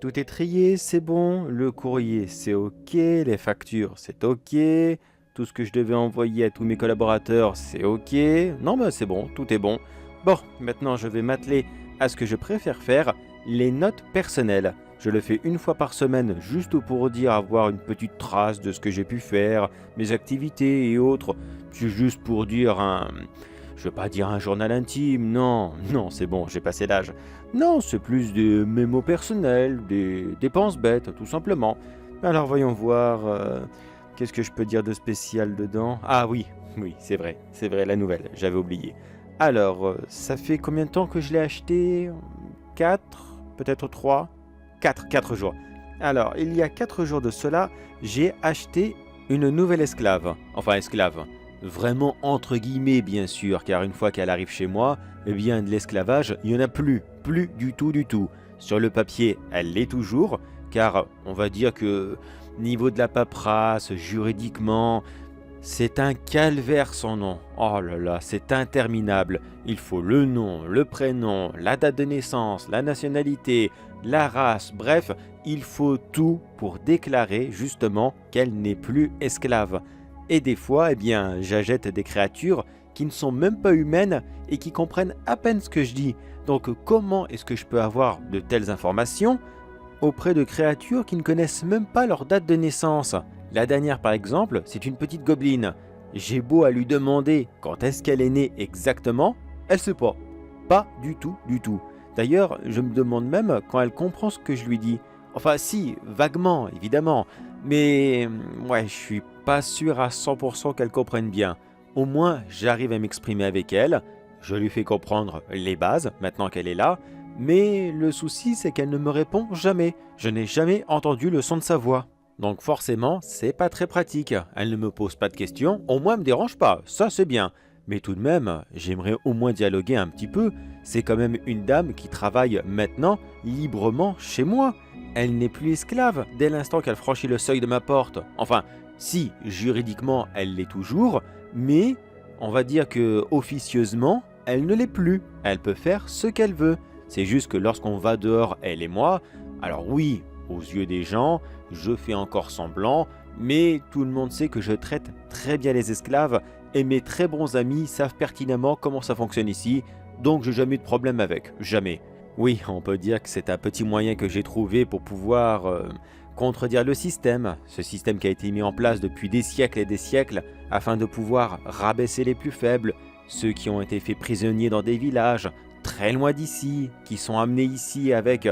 Tout est trié, c'est bon. Le courrier, c'est OK. Les factures, c'est OK. Tout ce que je devais envoyer à tous mes collaborateurs, c'est OK. Non, mais c'est bon, tout est bon. Bon, maintenant je vais m'atteler à ce que je préfère faire, les notes personnelles. Je le fais une fois par semaine, juste pour dire avoir une petite trace de ce que j'ai pu faire, mes activités et autres. C'est juste pour dire un... Je veux pas dire un journal intime, non, non, c'est bon, j'ai passé l'âge. Non, c'est plus des mémos personnels, des dépenses bêtes, tout simplement. Alors voyons voir, qu'est-ce que je peux dire de spécial dedans? Ah oui, oui, c'est vrai, la nouvelle, j'avais oublié. Alors, ça fait combien de temps que je l'ai acheté? 4, peut-être 3? 4 jours. Alors, il y a 4 jours de cela, j'ai acheté une nouvelle esclave. Enfin, esclave. Vraiment entre guillemets, bien sûr, car une fois qu'elle arrive chez moi, eh bien, de l'esclavage, il n'y en a plus. Plus du tout, du tout. Sur le papier, elle l'est toujours, car on va dire que niveau de la paperasse, juridiquement, c'est un calvaire son nom. Oh là là, c'est interminable. Il faut le nom, le prénom, la date de naissance, la nationalité, la race, bref, il faut tout pour déclarer justement qu'elle n'est plus esclave. Et des fois, eh bien, j'achète des créatures qui ne sont même pas humaines et qui comprennent à peine ce que je dis. Donc comment est-ce que je peux avoir de telles informations auprès de créatures qui ne connaissent même pas leur date de naissance? La dernière par exemple, c'est une petite gobeline. J'ai beau à lui demander quand est-ce qu'elle est née exactement, elle sait pas. Pas du tout, du tout. D'ailleurs, je me demande même quand elle comprend ce que je lui dis. Enfin si, vaguement, évidemment. Mais ouais, je suis pas sûr à 100% qu'elle comprenne bien. Au moins, j'arrive à m'exprimer avec elle. Je lui fais comprendre les bases, maintenant qu'elle est là. Mais le souci, c'est qu'elle ne me répond jamais. Je n'ai jamais entendu le son de sa voix. Donc forcément, c'est pas très pratique. Elle ne me pose pas de questions, au moins elle me dérange pas, ça c'est bien. Mais tout de même, j'aimerais au moins dialoguer un petit peu. C'est quand même une dame qui travaille maintenant librement chez moi. Elle n'est plus esclave dès l'instant qu'elle franchit le seuil de ma porte. Enfin, si, juridiquement, elle l'est toujours, mais on va dire que officieusement, elle ne l'est plus. Elle peut faire ce qu'elle veut. C'est juste que lorsqu'on va dehors, elle et moi, alors oui, aux yeux des gens, je fais encore semblant, mais tout le monde sait que je traite très bien les esclaves et mes très bons amis savent pertinemment comment ça fonctionne ici, donc j'ai jamais eu de problème avec, jamais. Oui, on peut dire que c'est un petit moyen que j'ai trouvé pour pouvoir contredire le système, ce système qui a été mis en place depuis des siècles et des siècles afin de pouvoir rabaisser les plus faibles, ceux qui ont été faits prisonniers dans des villages très loin d'ici, qui sont amenés ici avec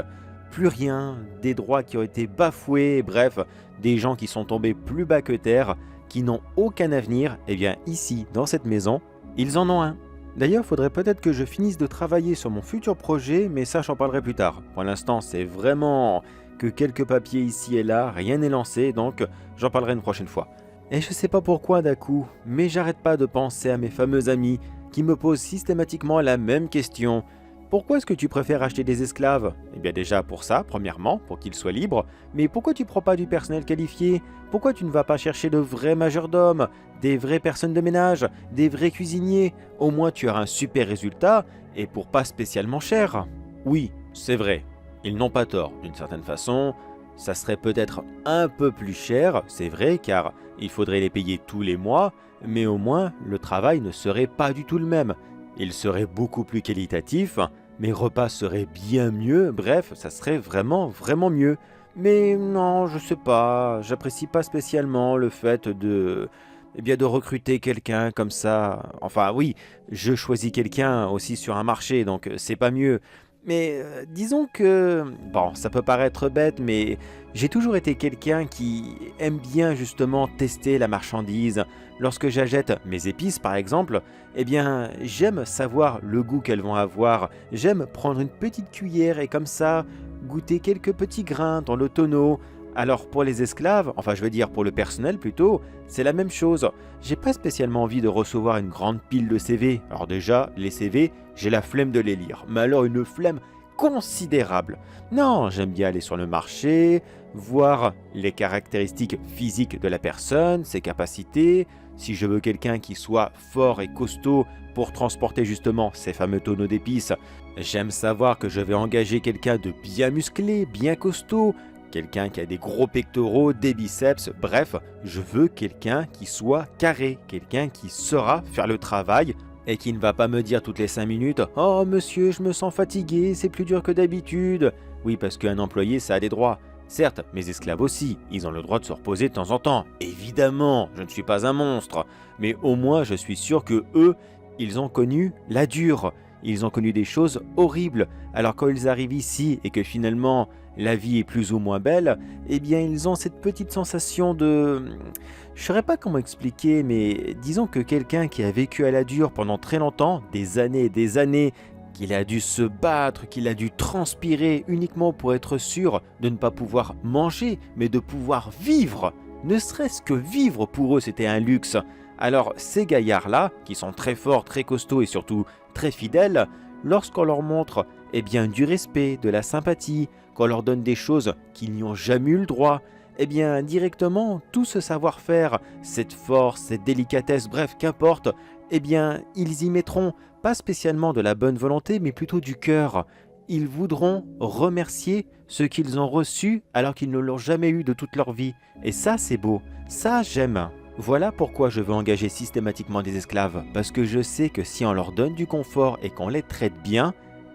plus rien, des droits qui ont été bafoués, bref, des gens qui sont tombés plus bas que terre, qui n'ont aucun avenir, et bien ici, dans cette maison, ils en ont un. D'ailleurs, faudrait peut-être que je finisse de travailler sur mon futur projet, mais ça j'en parlerai plus tard. Pour l'instant, c'est vraiment que quelques papiers ici et là, rien n'est lancé, donc j'en parlerai une prochaine fois. Et je sais pas pourquoi d'un coup, mais j'arrête pas de penser à mes fameux amis qui me posent systématiquement la même question. Pourquoi est-ce que tu préfères acheter des esclaves? Eh bien déjà pour ça, premièrement, pour qu'ils soient libres, mais pourquoi tu prends pas du personnel qualifié? Pourquoi tu ne vas pas chercher de vrais majordomes, des vraies personnes de ménage, des vrais cuisiniers? Au moins tu auras un super résultat, et pour pas spécialement cher. Oui, c'est vrai, ils n'ont pas tort d'une certaine façon, ça serait peut-être un peu plus cher, c'est vrai, car il faudrait les payer tous les mois, mais au moins le travail ne serait pas du tout le même. Il serait beaucoup plus qualitatif, mes repas seraient bien mieux, bref, ça serait vraiment, vraiment mieux. Mais non, je sais pas, j'apprécie pas spécialement le fait de... Eh bien, de recruter quelqu'un comme ça. Enfin, oui, je choisis quelqu'un aussi sur un marché, donc c'est pas mieux. Mais disons que... Bon, ça peut paraître bête, mais j'ai toujours été quelqu'un qui aime bien justement tester la marchandise. Lorsque j'achète mes épices par exemple, eh bien j'aime savoir le goût qu'elles vont avoir. J'aime prendre une petite cuillère et comme ça goûter quelques petits grains dans le tonneau. Alors pour les esclaves, enfin je veux dire pour le personnel plutôt, c'est la même chose. J'ai pas spécialement envie de recevoir une grande pile de CV. Alors déjà, les CV, j'ai la flemme de les lire. Mais alors une flemme considérable. Non, j'aime bien aller sur le marché, voir les caractéristiques physiques de la personne, ses capacités. Si je veux quelqu'un qui soit fort et costaud pour transporter justement ces fameux tonneaux d'épices, j'aime savoir que je vais engager quelqu'un de bien musclé, bien costaud, quelqu'un qui a des gros pectoraux, des biceps, bref, je veux quelqu'un qui soit carré, quelqu'un qui saura faire le travail et qui ne va pas me dire toutes les 5 minutes « Oh monsieur, je me sens fatigué, c'est plus dur que d'habitude ». Oui, parce qu'un employé, ça a des droits. Certes, mes esclaves aussi, ils ont le droit de se reposer de temps en temps. Évidemment, je ne suis pas un monstre, mais au moins je suis sûr que eux, ils ont connu la dure. Ils ont connu des choses horribles. Alors quand ils arrivent ici et que finalement la vie est plus ou moins belle, eh bien ils ont cette petite sensation de... Je ne saurais pas comment expliquer, mais disons que quelqu'un qui a vécu à la dure pendant très longtemps, des années et des années, qu'il a dû se battre, qu'il a dû transpirer uniquement pour être sûr de ne pas pouvoir manger, mais de pouvoir vivre. Ne serait-ce que vivre pour eux, c'était un luxe. Alors ces gaillards-là, qui sont très forts, très costauds et surtout très fidèles, lorsqu'on leur montre du respect, de la sympathie, qu'on leur donne des choses qu'ils n'y ont jamais eu le droit, directement, tout ce savoir-faire, cette force, cette délicatesse, bref, qu'importe, ils y mettront pas spécialement de la bonne volonté, mais plutôt du cœur. Ils voudront remercier ce qu'ils ont reçu alors qu'ils ne l'ont jamais eu de toute leur vie. Et ça, c'est beau. Ça, j'aime. Voilà pourquoi je veux engager systématiquement des esclaves, parce que je sais que si on leur donne du confort et qu'on les traite bien,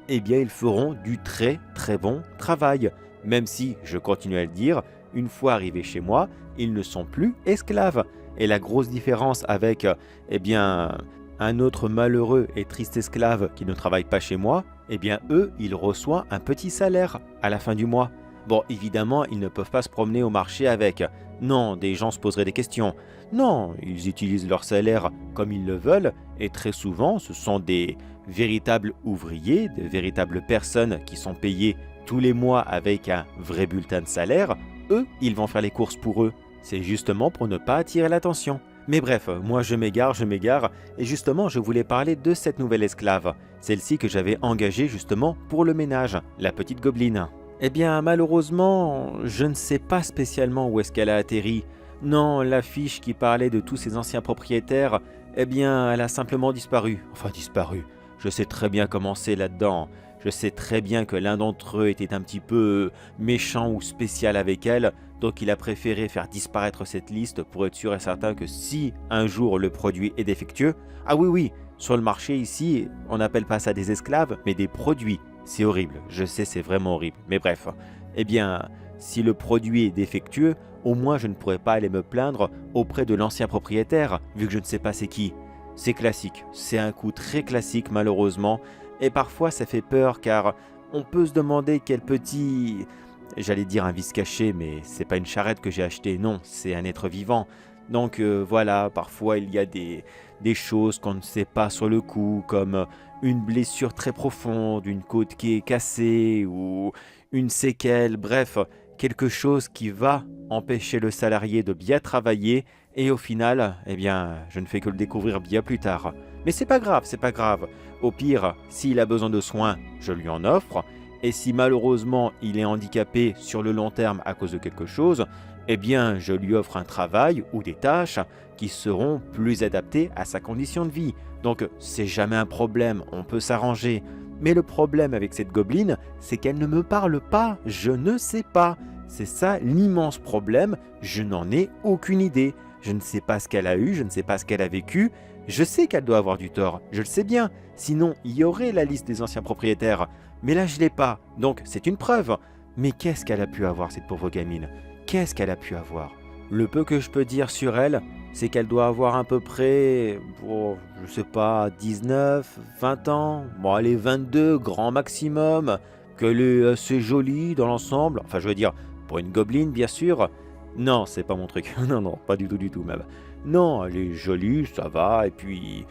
ils feront du très très bon travail. Même si, je continue à le dire, une fois arrivés chez moi, ils ne sont plus esclaves. Et la grosse différence avec, un autre malheureux et triste esclave qui ne travaille pas chez moi, eux, ils reçoivent un petit salaire à la fin du mois. Bon, évidemment, ils ne peuvent pas se promener au marché avec. Non, des gens se poseraient des questions. Non, ils utilisent leur salaire comme ils le veulent et très souvent, ce sont des véritables ouvriers, de véritables personnes qui sont payées tous les mois avec un vrai bulletin de salaire. Eux, ils vont faire les courses pour eux. C'est justement pour ne pas attirer l'attention. Mais bref, moi je m'égare, et justement je voulais parler de cette nouvelle esclave, celle-ci que j'avais engagée justement pour le ménage, la petite gobeline. Malheureusement, je ne sais pas spécialement où est-ce qu'elle a atterri. Non, l'affiche qui parlait de tous ses anciens propriétaires, elle a simplement disparu. Enfin disparu, je sais très bien comment c'est là-dedans. Je sais très bien que l'un d'entre eux était un petit peu méchant ou spécial avec elle, donc il a préféré faire disparaître cette liste pour être sûr et certain que si un jour le produit est défectueux, ah oui, sur le marché ici, on n'appelle pas ça des esclaves, mais des produits. C'est horrible, je sais, c'est vraiment horrible, mais bref. Si le produit est défectueux, au moins je ne pourrais pas aller me plaindre auprès de l'ancien propriétaire, vu que je ne sais pas c'est qui. C'est classique, c'est un coup très classique malheureusement, et parfois ça fait peur car on peut se demander quel petit... J'allais dire un vice caché, mais c'est pas une charrette que j'ai achetée, non, c'est un être vivant. Donc voilà, parfois il y a des choses qu'on ne sait pas sur le coup, comme une blessure très profonde, une côte qui est cassée ou une séquelle, bref, quelque chose qui va empêcher le salarié de bien travailler et au final, je ne fais que le découvrir bien plus tard. Mais c'est pas grave. Au pire, s'il a besoin de soins, je lui en offre. Et si malheureusement il est handicapé sur le long terme à cause de quelque chose, je lui offre un travail ou des tâches qui seront plus adaptées à sa condition de vie. Donc c'est jamais un problème, on peut s'arranger. Mais le problème avec cette gobeline, c'est qu'elle ne me parle pas, je ne sais pas. C'est ça l'immense problème, je n'en ai aucune idée. Je ne sais pas ce qu'elle a eu, je ne sais pas ce qu'elle a vécu. Je sais qu'elle doit avoir du tort, je le sais bien. Sinon, il y aurait la liste des anciens propriétaires. Mais là, je ne l'ai pas, donc c'est une preuve. Mais qu'est-ce qu'elle a pu avoir, cette pauvre gamine? Qu'est-ce qu'elle a pu avoir? Le peu que je peux dire sur elle, c'est qu'elle doit avoir à peu près, je sais pas, 19, 20 ans. Bon, allez, 22, grand maximum. Qu'elle est assez jolie dans l'ensemble. Enfin, je veux dire, pour une gobeline, bien sûr. Non, c'est pas mon truc. Non, pas du tout même. Non, elle est jolie, ça va. Et puis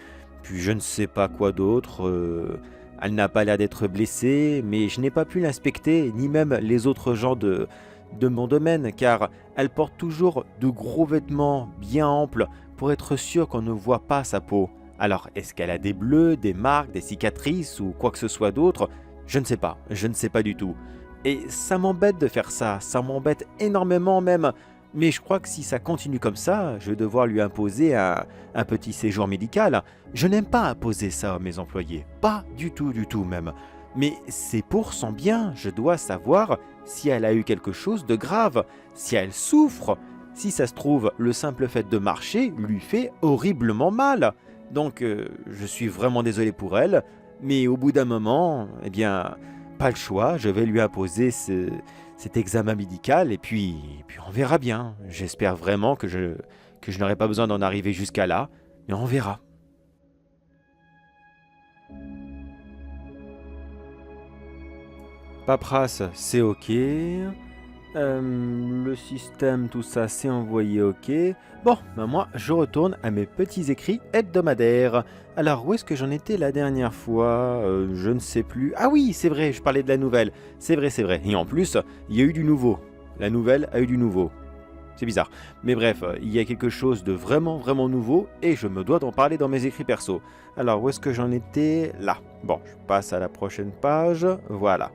je ne sais pas quoi d'autre. Elle n'a pas l'air d'être blessée, mais je n'ai pas pu l'inspecter, ni même les autres gens de mon domaine, car elle porte toujours de gros vêtements bien amples pour être sûr qu'on ne voit pas sa peau. Alors, est-ce qu'elle a des bleus, des marques, des cicatrices ou quoi que ce soit d'autre? je ne sais pas du tout. Et ça m'embête de faire ça m'embête énormément même. Mais je crois que si ça continue comme ça, je vais devoir lui imposer un petit séjour médical. Je n'aime pas imposer ça à mes employés, pas du tout même. Mais c'est pour son bien, je dois savoir si elle a eu quelque chose de grave, si elle souffre. Si ça se trouve, le simple fait de marcher lui fait horriblement mal. Donc je suis vraiment désolé pour elle, mais au bout d'un moment, eh bien, pas le choix, je vais lui imposer cet examen médical et puis on verra bien. J'espère vraiment que je n'aurai pas besoin d'en arriver jusqu'à là, mais on verra. Paperasse, c'est ok. Le système, tout ça, c'est envoyé ok. Bon, ben moi, je retourne à mes petits écrits hebdomadaires. Alors, où est-ce que j'en étais la dernière fois? Je ne sais plus. Ah oui, c'est vrai, je parlais de la nouvelle. C'est vrai, c'est vrai. Et en plus, il y a eu du nouveau. La nouvelle a eu du nouveau. C'est bizarre. Mais bref, il y a quelque chose de vraiment nouveau et je me dois d'en parler dans mes écrits perso. Alors, où est-ce que j'en étais? Là. Bon, je passe à la prochaine page. Voilà.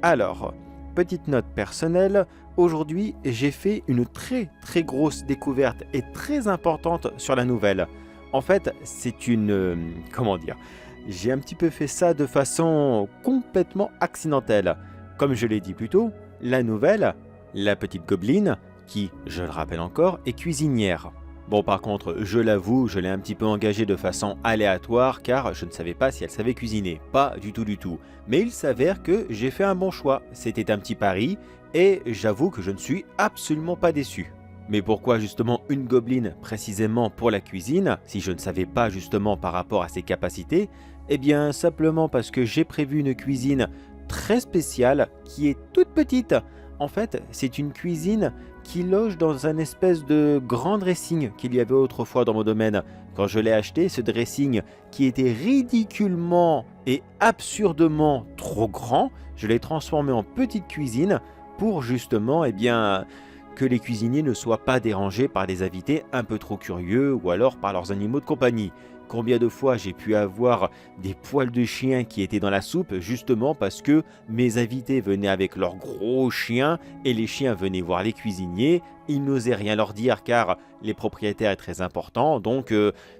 Alors, petite note personnelle, aujourd'hui j'ai fait une très grosse découverte et très importante sur la nouvelle. En fait, c'est une... comment dire? J'ai un petit peu fait ça de façon complètement accidentelle. Comme je l'ai dit plus tôt, la nouvelle, la petite gobeline, qui, je le rappelle encore, est cuisinière. Bon, par contre, je l'avoue, je l'ai un petit peu engagée de façon aléatoire car je ne savais pas si elle savait cuisiner. Pas du tout. Mais il s'avère que j'ai fait un bon choix. C'était un petit pari et j'avoue que je ne suis absolument pas déçu. Mais pourquoi justement une gobeline précisément pour la cuisine, si je ne savais pas justement par rapport à ses capacités? Eh bien, simplement parce que j'ai prévu une cuisine très spéciale qui est toute petite. En fait, c'est une cuisine qui loge dans un espèce de grand dressing qu'il y avait autrefois dans mon domaine. Quand je l'ai acheté, ce dressing qui était ridiculement et absurdement trop grand, je l'ai transformé en petite cuisine pour justement, eh bien, que les cuisiniers ne soient pas dérangés par des invités un peu trop curieux ou alors par leurs animaux de compagnie. Combien de fois j'ai pu avoir des poils de chien qui étaient dans la soupe justement parce que mes invités venaient avec leurs gros chiens et les chiens venaient voir les cuisiniers. Ils n'osaient rien leur dire car les propriétaires sont très importants. Donc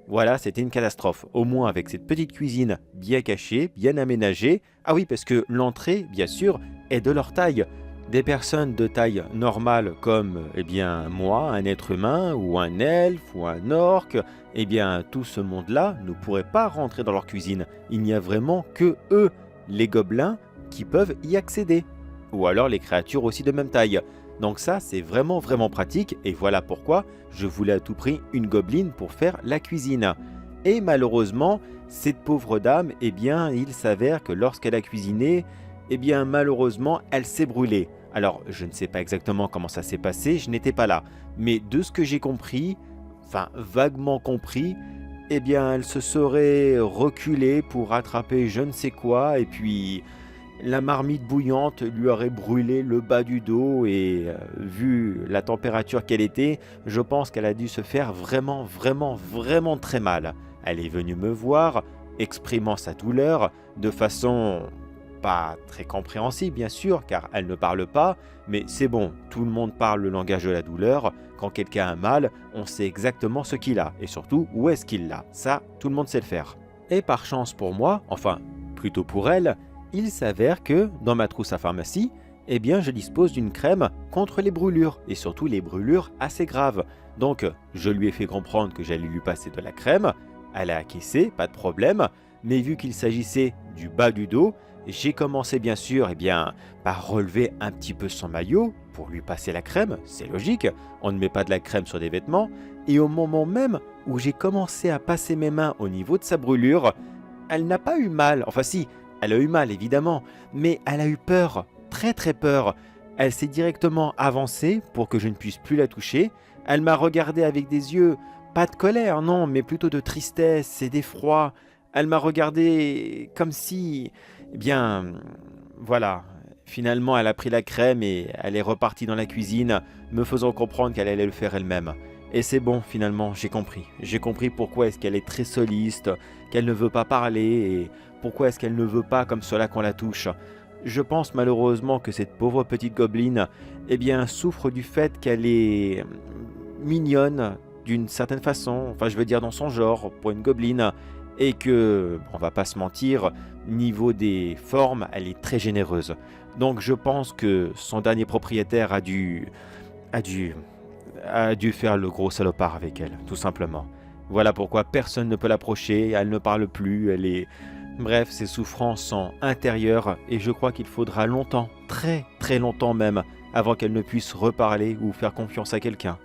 voilà, c'était une catastrophe. Au moins avec cette petite cuisine bien cachée, bien aménagée. Ah oui, parce que l'entrée, bien sûr, est de leur taille. Des personnes de taille normale comme eh bien, moi, un être humain, ou un elfe, ou un orc, eh bien tout ce monde-là ne pourrait pas rentrer dans leur cuisine. Il n'y a vraiment que eux, les gobelins, qui peuvent y accéder. Ou alors les créatures aussi de même taille. Donc ça, c'est vraiment pratique, et voilà pourquoi je voulais à tout prix une gobeline pour faire la cuisine. Et malheureusement, cette pauvre dame, eh bien, il s'avère que lorsqu'elle a cuisiné, eh bien malheureusement, elle s'est brûlée. Alors, je ne sais pas exactement comment ça s'est passé, je n'étais pas là. Mais de ce que j'ai compris, enfin vaguement compris, eh bien elle se serait reculée pour rattraper je ne sais quoi et puis la marmite bouillante lui aurait brûlé le bas du dos et vu la température qu'elle était, je pense qu'elle a dû se faire vraiment très mal. Elle est venue me voir, exprimant sa douleur de façon pas très compréhensible bien sûr, car elle ne parle pas, mais c'est bon, tout le monde parle le langage de la douleur. Quand quelqu'un a mal, on sait exactement ce qu'il a, et surtout où est-ce qu'il l'a. Ça, tout le monde sait le faire. Et par chance pour moi, enfin, plutôt pour elle, il s'avère que, dans ma trousse à pharmacie, eh bien, je dispose d'une crème contre les brûlures, et surtout les brûlures assez graves. Donc, je lui ai fait comprendre que j'allais lui passer de la crème, elle a acquiescé, pas de problème, mais vu qu'il s'agissait du bas du dos, j'ai commencé bien sûr par relever un petit peu son maillot pour lui passer la crème, c'est logique, on ne met pas de la crème sur des vêtements, et au moment même où j'ai commencé à passer mes mains au niveau de sa brûlure, elle n'a pas eu mal, enfin si, elle a eu mal évidemment, mais elle a eu peur, très peur. Elle s'est directement avancée pour que je ne puisse plus la toucher, elle m'a regardé avec des yeux, pas de colère non, mais plutôt de tristesse et d'effroi. Elle m'a regardé comme si, eh bien, voilà, finalement elle a pris la crème et elle est repartie dans la cuisine, me faisant comprendre qu'elle allait le faire elle-même. Et c'est bon, finalement, j'ai compris. J'ai compris pourquoi est-ce qu'elle est très soliste, qu'elle ne veut pas parler, et pourquoi est-ce qu'elle ne veut pas comme cela qu'on la touche? Je pense malheureusement que cette pauvre petite gobeline, eh bien, souffre du fait qu'elle est mignonne d'une certaine façon, enfin je veux dire dans son genre, pour une gobeline, et que, on va pas se mentir, niveau des formes, elle est très généreuse. Donc je pense que son dernier propriétaire a dû, a dû faire le gros salopard avec elle, tout simplement. Voilà pourquoi personne ne peut l'approcher, elle ne parle plus, elle est... Bref, ses souffrances sont intérieures et je crois qu'il faudra longtemps, très très longtemps même, avant qu'elle ne puisse reparler ou faire confiance à quelqu'un.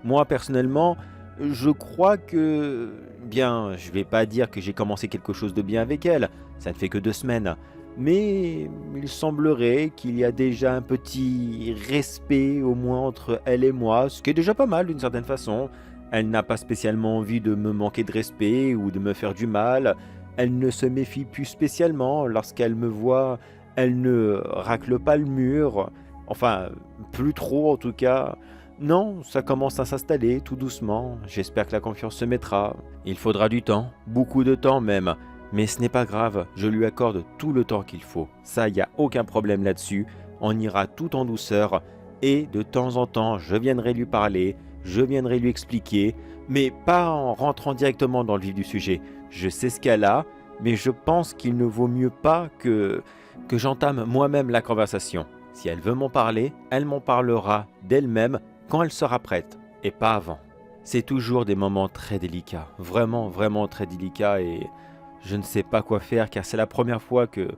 Moi personnellement, je crois que... Bien, je vais pas dire que j'ai commencé quelque chose de bien avec elle, ça ne fait que 2 semaines. Mais il semblerait qu'il y a déjà un petit respect au moins entre elle et moi, ce qui est déjà pas mal d'une certaine façon. Elle n'a pas spécialement envie de me manquer de respect ou de me faire du mal. Elle ne se méfie plus spécialement. Lorsqu'elle me voit, elle ne racle pas le mur. Enfin, plus trop en tout cas. Non, ça commence à s'installer tout doucement. J'espère que la confiance se mettra. Il faudra du temps, beaucoup de temps même. Mais ce n'est pas grave, je lui accorde tout le temps qu'il faut. Ça, il n'y a aucun problème là-dessus. On ira tout en douceur. Et de temps en temps, je viendrai lui parler, je viendrai lui expliquer, mais pas en rentrant directement dans le vif du sujet. Je sais ce qu'elle a, mais je pense qu'il ne vaut mieux pas que j'entame moi-même la conversation. Si elle veut m'en parler, elle m'en parlera d'elle-même quand elle sera prête, et pas avant. C'est toujours des moments très délicats, vraiment, vraiment très délicats, et je ne sais pas quoi faire, car c'est la première fois que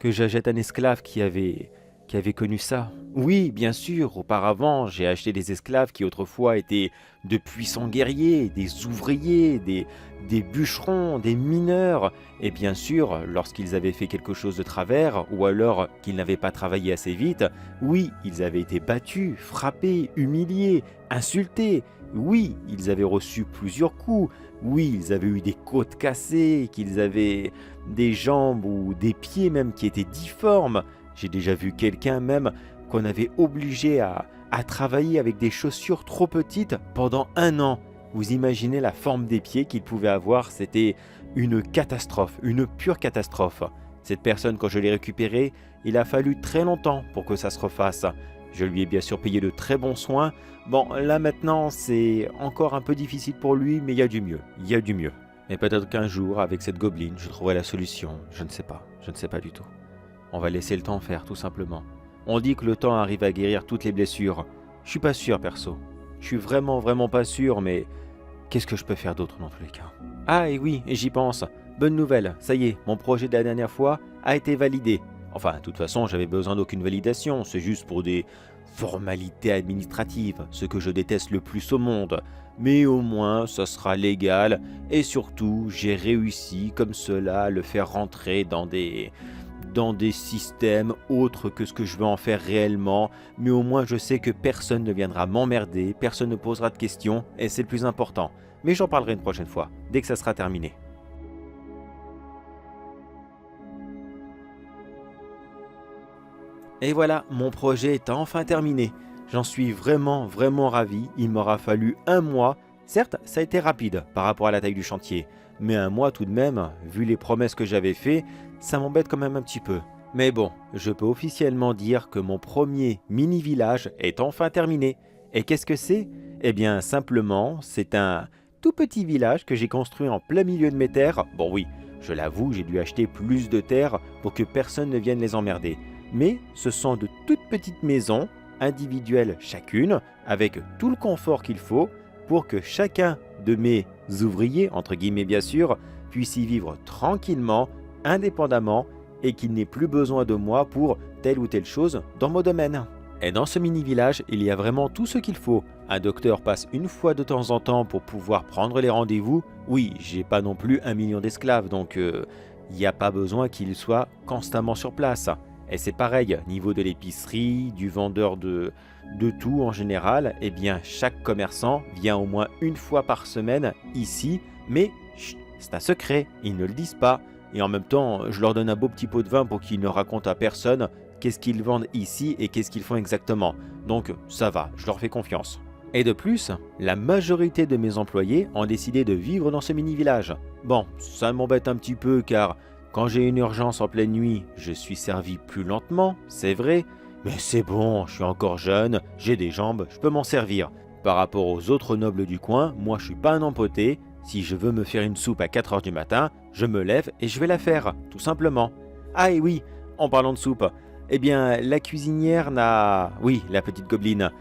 j'achète un esclave qui avait connu ça. Oui, bien sûr, auparavant, j'ai acheté des esclaves qui autrefois étaient de puissants guerriers, des ouvriers, des bûcherons, des mineurs, et bien sûr, lorsqu'ils avaient fait quelque chose de travers, ou alors qu'ils n'avaient pas travaillé assez vite, oui, ils avaient été battus, frappés, humiliés, insultés, oui, ils avaient reçu plusieurs coups, oui, ils avaient eu des côtes cassées, qu'ils avaient des jambes ou des pieds même qui étaient difformes. J'ai déjà vu quelqu'un même qu'on avait obligé à travailler avec des chaussures trop petites pendant 1 an. Vous imaginez la forme des pieds qu'il pouvait avoir, c'était une catastrophe, une pure catastrophe. Cette personne, quand je l'ai récupérée, il a fallu très longtemps pour que ça se refasse. Je lui ai bien sûr payé de très bons soins. Bon, là maintenant, c'est encore un peu difficile pour lui, mais il y a du mieux, il y a du mieux. Mais peut-être qu'un jour, avec cette gobeline, je trouverai la solution. Je ne sais pas du tout. On va laisser le temps faire, tout simplement. On dit que le temps arrive à guérir toutes les blessures. Je suis pas sûr, perso. Je suis vraiment, vraiment pas sûr, mais qu'est-ce que je peux faire d'autre dans tous les cas? Ah, et oui, j'y pense. Bonne nouvelle, ça y est, mon projet de la dernière fois a été validé. Enfin, de toute façon, j'avais besoin d'aucune validation, c'est juste pour des formalités administratives, ce que je déteste le plus au monde. Mais au moins, ça sera légal, et surtout, j'ai réussi comme cela à le faire rentrer dans des systèmes autres que ce que je veux en faire réellement, mais au moins je sais que personne ne viendra m'emmerder, personne ne posera de questions, et c'est le plus important. Mais j'en parlerai une prochaine fois, dès que ça sera terminé. Et voilà, mon projet est enfin terminé. J'en suis vraiment, vraiment ravi, il m'aura fallu 1 mois. Certes, ça a été rapide par rapport à la taille du chantier, mais 1 mois tout de même, vu les promesses que j'avais fait, ça m'embête quand même un petit peu. Mais bon, je peux officiellement dire que mon premier mini-village est enfin terminé. Et qu'est-ce que c'est? Eh bien, simplement, c'est un tout petit village que j'ai construit en plein milieu de mes terres. Bon oui, je l'avoue, j'ai dû acheter plus de terres pour que personne ne vienne les emmerder. Mais ce sont de toutes petites maisons, individuelles chacune, avec tout le confort qu'il faut, pour que chacun de mes ouvriers, entre guillemets bien sûr, puisse y vivre tranquillement, indépendamment, et qu'il n'ait plus besoin de moi pour telle ou telle chose dans mon domaine. Et dans ce mini-village, il y a vraiment tout ce qu'il faut. Un docteur passe une fois de temps en temps pour pouvoir prendre les rendez-vous. Oui, j'ai pas non plus 1 million d'esclaves, donc il n'y a pas besoin qu'il soit constamment sur place. Et c'est pareil, niveau de l'épicerie, du vendeur de tout en général, eh bien chaque commerçant vient au moins 1 fois par semaine ici, mais chut, c'est un secret, ils ne le disent pas. Et en même temps, je leur donne un beau petit pot de vin pour qu'ils ne racontent à personne qu'est-ce qu'ils vendent ici et qu'est-ce qu'ils font exactement. Donc ça va, je leur fais confiance. Et de plus, la majorité de mes employés ont décidé de vivre dans ce mini-village. Bon, ça m'embête un petit peu car Quand j'ai une urgence en pleine nuit, je suis servi plus lentement, c'est vrai, mais c'est bon, je suis encore jeune, j'ai des jambes, je peux m'en servir. Par rapport aux autres nobles du coin, moi je suis pas un empoté, si je veux me faire une soupe à 4 heures du matin, je me lève et je vais la faire, tout simplement. Ah et oui, en parlant de soupe, eh bien la cuisinière n'a... Oui, la petite gobeline,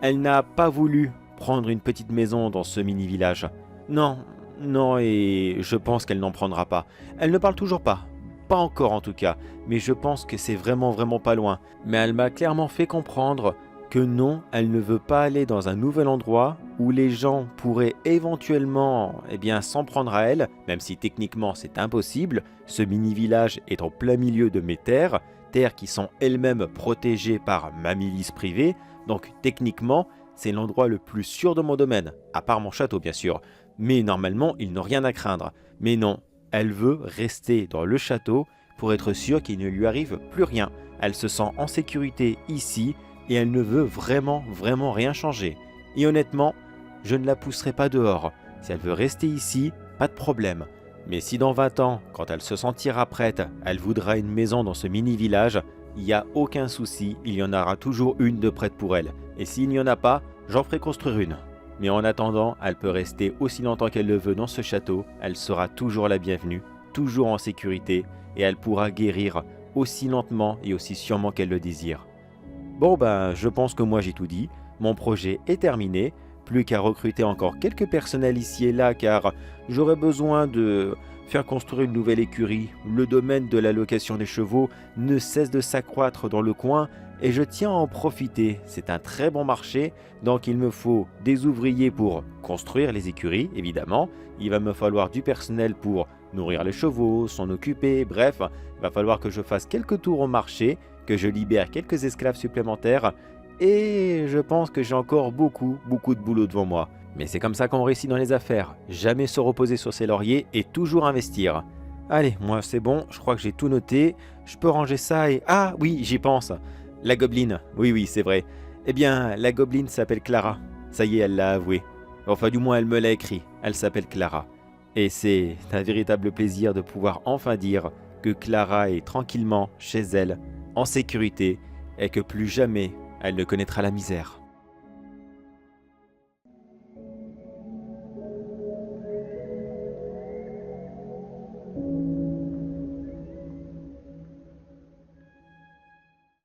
elle n'a pas voulu prendre une petite maison dans ce mini-village. Non, non, et je pense qu'elle n'en prendra pas. Elle ne parle toujours pas. Pas encore en tout cas, mais je pense que c'est vraiment pas loin. Mais elle m'a clairement fait comprendre que non, elle ne veut pas aller dans un nouvel endroit où les gens pourraient éventuellement s'en prendre à elle, même si techniquement c'est impossible. Ce mini-village est en plein milieu de mes terres, terres qui sont elles-mêmes protégées par ma milice privée, donc techniquement c'est l'endroit le plus sûr de mon domaine, à part mon château bien sûr. Mais normalement ils n'ont rien à craindre. Mais non, elle veut rester dans le château pour être sûre qu'il ne lui arrive plus rien. Elle se sent en sécurité ici et elle ne veut vraiment rien changer. Et honnêtement, je ne la pousserai pas dehors. Si elle veut rester ici, pas de problème. Mais si dans 20 ans, quand elle se sentira prête, elle voudra une maison dans ce mini-village, il n'y a aucun souci, il y en aura toujours une de prête pour elle. Et s'il n'y en a pas, j'en ferai construire une. Mais en attendant, elle peut rester aussi longtemps qu'elle le veut dans ce château, elle sera toujours la bienvenue, toujours en sécurité, et elle pourra guérir aussi lentement et aussi sûrement qu'elle le désire. Bon je pense que moi j'ai tout dit, mon projet est terminé, plus qu'à recruter encore quelques personnels ici et là car j'aurais besoin de faire construire une nouvelle écurie. Le domaine de la location des chevaux ne cesse de s'accroître dans le coin et je tiens à en profiter. C'est un très bon marché, donc il me faut des ouvriers pour construire les écuries, évidemment. Il va me falloir du personnel pour nourrir les chevaux, s'en occuper, bref, il va falloir que je fasse quelques tours au marché, que je libère quelques esclaves supplémentaires et je pense que j'ai encore beaucoup de boulot devant moi. Mais c'est comme ça qu'on réussit dans les affaires, jamais se reposer sur ses lauriers et toujours investir. Allez, moi c'est bon, je crois que j'ai tout noté, je peux ranger ça et... Ah oui, j'y pense. La gobeline, oui, c'est vrai. Eh bien, la gobeline s'appelle Clara. Ça y est, elle l'a avoué. Enfin, du moins, elle me l'a écrit. Elle s'appelle Clara. Et c'est un véritable plaisir de pouvoir enfin dire que Clara est tranquillement chez elle, en sécurité, et que plus jamais elle ne connaîtra la misère.